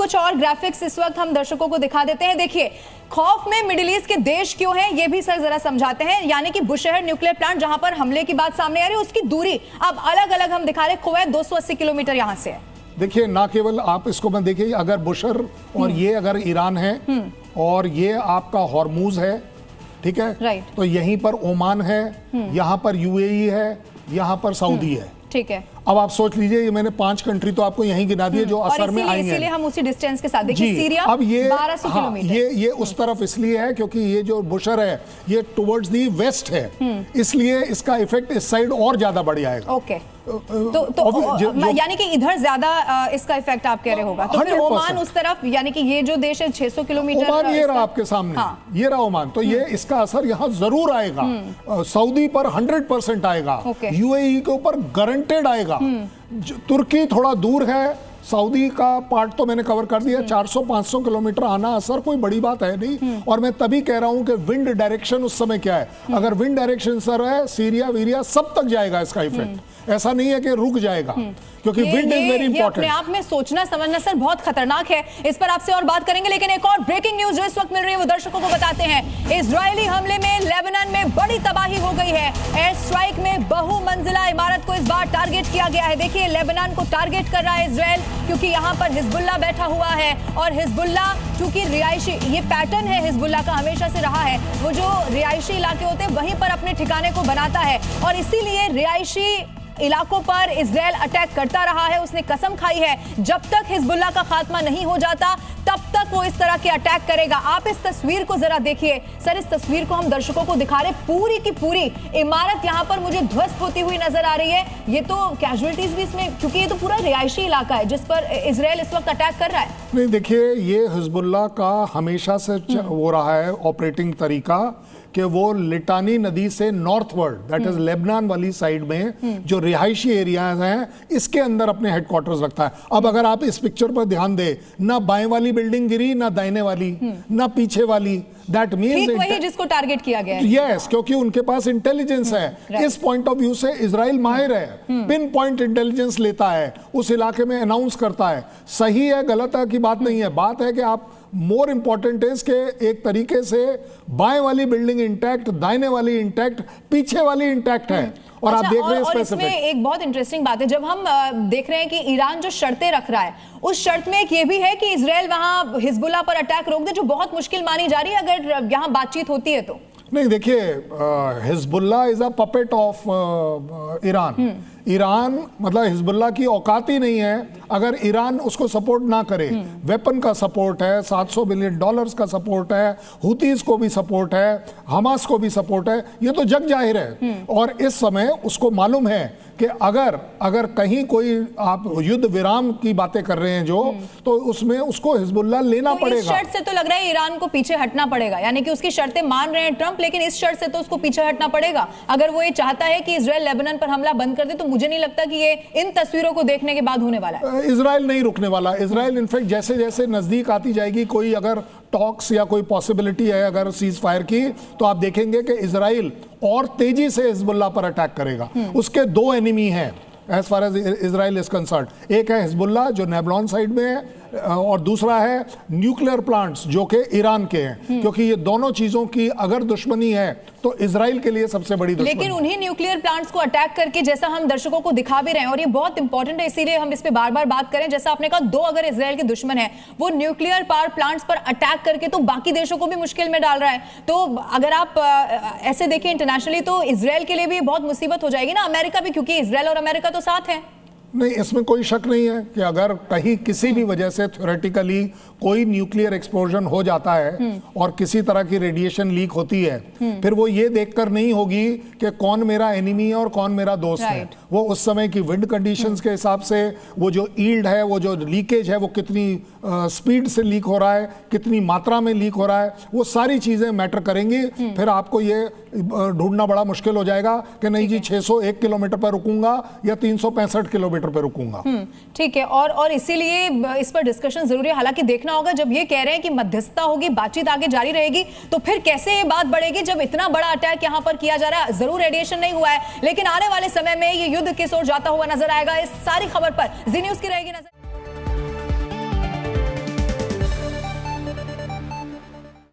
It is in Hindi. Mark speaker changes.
Speaker 1: कुछ और ग्राफिक्स इस वक्त हम दर्शकों को दिखा देते हैं। देखिए, खौफ में मिडिल ईस्ट के देश क्यों हैं, ये भी सर जरा समझाते हैं। यानी कि बुशहर न्यूक्लियर प्लांट जहां पर हमले की बात सामने आ रही है, उसकी दूरी अब अलग अलग हम दिखा रहे हैं। कुवैत 280 किलोमीटर यहां से है।
Speaker 2: देखिए, ना केवल आप इसको मैं देखिए, अगर बुशहर और ये अगर ईरान है और ये आपका हॉर्मूज है, ठीक है,
Speaker 1: राइट,
Speaker 2: तो यहीं पर ओमान है, यहाँ पर यूएई है, यहाँ पर सऊदी है,
Speaker 1: ठीक है।
Speaker 2: अब आप सोच लीजिए, ये मैंने 5 कंट्री तो आपको यहीं गिना दिए जो असर में आएंगे।
Speaker 1: इसीलिए हम उसी डिस्टेंस के साथ देखिए, सीरिया
Speaker 2: अब ये
Speaker 1: 1200 किलोमीटर।
Speaker 2: ये उस तरफ इसलिए है क्योंकि ये जो बुशहर है ये टुवर्ड्स दी वेस्ट है, इसलिए इसका इफेक्ट इस साइड और ज्यादा बढ़ जाएगा।
Speaker 1: ओके, तो यानी कि इधर ज्यादा इसका इफेक्ट आप कह रहे होगा। तो फिर ओमान उस तरफ, यानी कि ये जो देश है 600 किलोमीटर,
Speaker 2: ओमान ये रहा आपके सामने, हाँ। ये रहा ओमान, तो ये इसका असर यहाँ जरूर आएगा। सऊदी पर 100% आएगा, यूएई के ऊपर गारंटेड आएगा। तुर्की थोड़ा दूर है, सऊदी का पार्ट तो मैंने कवर कर दिया। 400-500 किलोमीटर आना असर कोई बड़ी बात है नहीं। और मैं तभी कह रहा हूं कि विंड डायरेक्शन उस समय क्या है, अगर विंड डायरेक्शन सर है, सीरिया वीरिया सब तक जाएगा इसका इफेक्ट। ऐसा नहीं है कि रुक जाएगा, क्योंकि विंड इज वेरी इंपॉर्टेंट।
Speaker 1: अपने आप में सोचना समझना सर बहुत खतरनाक है। इस पर आपसे और बात करेंगे, लेकिन एक और ब्रेकिंग न्यूज जो इस वक्त मिल रही है वो दर्शकों को बताते हैं। इजरायली हमले में लेबनान में बड़ी तबाही हो गई है। एयर स्ट्राइक में बहुमंजिला इमारत को इस बार टारगेट किया गया है। देखिए, लेबनान को टारगेट कर रहा है इजराइल, क्योंकि यहाँ पर हिजबुल्ला बैठा हुआ है। और हिजबुल्ला चूंकि रिहायशी, ये पैटर्न है हिजबुल्ला का हमेशा से रहा है, वो जो रिहायशी इलाके होते हैं वहीं पर अपने ठिकाने को बनाता है। और इसीलिए रिहायशी इलाकों पर इजराइल अटैक करता रहा है। उसने कसम खाई है, जब तक हिजबुल्ला का खात्मा नहीं हो जाता तब तक वो इस तरह के अटैक करेगा। आप इस तस्वीर को जरा देखिए सर, इस तस्वीर को हम दर्शकों को दिखा रहे, पूरी की पूरी इमारत यहाँ पर मुझे ध्वस्त होती हुई नजर आ रही है। ये तो कैजुअलिटीज भी इसमें, क्योंकि ये तो पूरा रिहायशी इलाका है जिस पर इजराइल इस वक्त अटैक कर रहा है।
Speaker 2: नहीं, देखिए, ये हिजबुल्ला का हमेशा से हो रहा है ऑपरेटिंग तरीका कि वो लिटानी नदी से नॉर्थवर्ड, दैट इज लेबनान वाली साइड में जो रिहायशी एरियाज हैं, इसके अंदर अपने हेडक्वार्टर्स रखता है। अब अगर आप इस पिक्चर पर ध्यान दें, ना बाएं वाली बिल्डिंग गिरी, ना दाहिने वाली, ना पीछे वाली। दैट मींस
Speaker 1: वही जिसको टारगेट किया गया है।
Speaker 2: यस, क्योंकि उनके पास इंटेलिजेंस है। इस पॉइंट ऑफ व्यू से इजराइल माहिर है, पिन पॉइंट इंटेलिजेंस लेता है, उस इलाके में अनाउंस करता है। सही है गलत है की बात नहीं है, बात है कि आप मोर इंपॉर्टेंट इज के एक तरीके से बाएं वाली बिल्डिंग इंटैक्ट, दाहिने वाली इंटैक्ट, पीछे वाली इंटैक्ट है। और आप देख रहे हैं
Speaker 1: और इसमें एक बहुत इंटरेस्टिंग बात है, जब हम देख रहे हैं कि ईरान जो शर्तें रख रहा है, उस शर्त में एक ये भी है कि इजराइल वहां हिजबुल्ला पर अटैक रोक दे, जो बहुत मुश्किल मानी जा रही है अगर यहां बातचीत होती है तो।
Speaker 2: नहीं, देखिए, Hezbollah is a puppet of Iran. Iran मतलब हिजबुल्ला की औकात ही नहीं है अगर ईरान उसको सपोर्ट ना करे। वेपन का सपोर्ट है, $700 बिलियन का सपोर्ट है, हुतीज को भी सपोर्ट है, हमास को भी सपोर्ट है, ये तो जग जाहिर है। और इस समय उसको मालूम है कि अगर कहीं कोई आप युद्ध विराम की बातें कर रहे हैं जो, तो उसमें उसको हिजबुल्ला लेना पड़ेगा।
Speaker 1: इस शर्त से तो लग रहा है ईरान को पीछे हटना पड़ेगा, यानी कि उसकी शर्तें मान रहे हैं ट्रंप, लेकिन इस शर्त से तो उसको पीछे हटना पड़ेगा। अगर वो ये चाहता है कि इजराइल लेबनान पर हमला बंद कर दे, तो मुझे नहीं लगता कि ये इन तस्वीरों को देखने के बाद होने वाला है।
Speaker 2: इजराइल नहीं रुकने वाला। इजराइल इनफैक्ट जैसे जैसे नजदीक आती जाएगी, कोई अगर टॉक्स या कोई पॉसिबिलिटी है अगर सीज फायर की, तो आप देखेंगे कि इजराइल और तेजी से हिजबुल्ला पर अटैक करेगा। उसके 2 एनिमी हैं as far as Israel is concerned. एक है हिजबुल्ला जो नेबलॉन साइड में है, और दूसरा है न्यूक्लियर प्लांट्स जो कि ईरान के हैं। क्योंकि ये दोनों चीजों की अगर दुश्मनी है तो इजराइल के लिए सबसे बड़ी दुश्मनी।
Speaker 1: लेकिन उन्हीं न्यूक्लियर प्लांट्स को अटैक करके, जैसा हम दर्शकों को दिखा भी रहे हैं, और ये बहुत इंपॉर्टेंट है इसीलिए हम इस पे बार बार बात करें, जैसा आपने कहा, 2 अगर इजराइल के दुश्मन है, वो न्यूक्लियर पावर प्लांट्स पर अटैक करके तो बाकी देशों को भी मुश्किल में डाल रहा है। तो अगर आप ऐसे देखें इंटरनेशनली, तो इजराइल के लिए भी बहुत मुसीबत हो जाएगी ना, अमेरिका भी, क्योंकि इजराइल और अमेरिका तो साथ है।
Speaker 2: नहीं, इसमें कोई शक नहीं है कि अगर कहीं किसी भी वजह से थ्योरेटिकली कोई न्यूक्लियर एक्सप्लोजन हो जाता है और किसी तरह की रेडिएशन लीक होती है, फिर वो ये देखकर नहीं होगी कि कौन मेरा एनिमी है और कौन मेरा दोस्त है। वो उस समय की विंड कंडीशंस के हिसाब से, वो जो ईल्ड है, वो जो लीकेज है, वो कितनी स्पीड से लीक हो रहा है, कितनी मात्रा में लीक हो रहा है, वो सारी चीजें मैटर करेंगी। फिर आपको ये ढूंढना बड़ा मुश्किल हो जाएगा कि नहीं जी 601 किलोमीटर पर रुकूंगा या 365 किलोमीटर पर रुकूंगा।
Speaker 1: ठीक है, और इसीलिए इस पर डिस्कशन जरूरी है। हालांकि देखना होगा, जब ये कह रहे हैं कि मध्यस्थता होगी, बातचीत आगे जारी रहेगी, तो फिर कैसे ये बात बढ़ेगी जब इतना बड़ा अटैक यहां पर किया जा रहा है। जरूर रेडिएशन नहीं हुआ है, लेकिन आने वाले समय में ये युद्ध किस ओर जाता हुआ नजर आएगा। इस सारी खबर पर जी न्यूज की रहेगी नजर।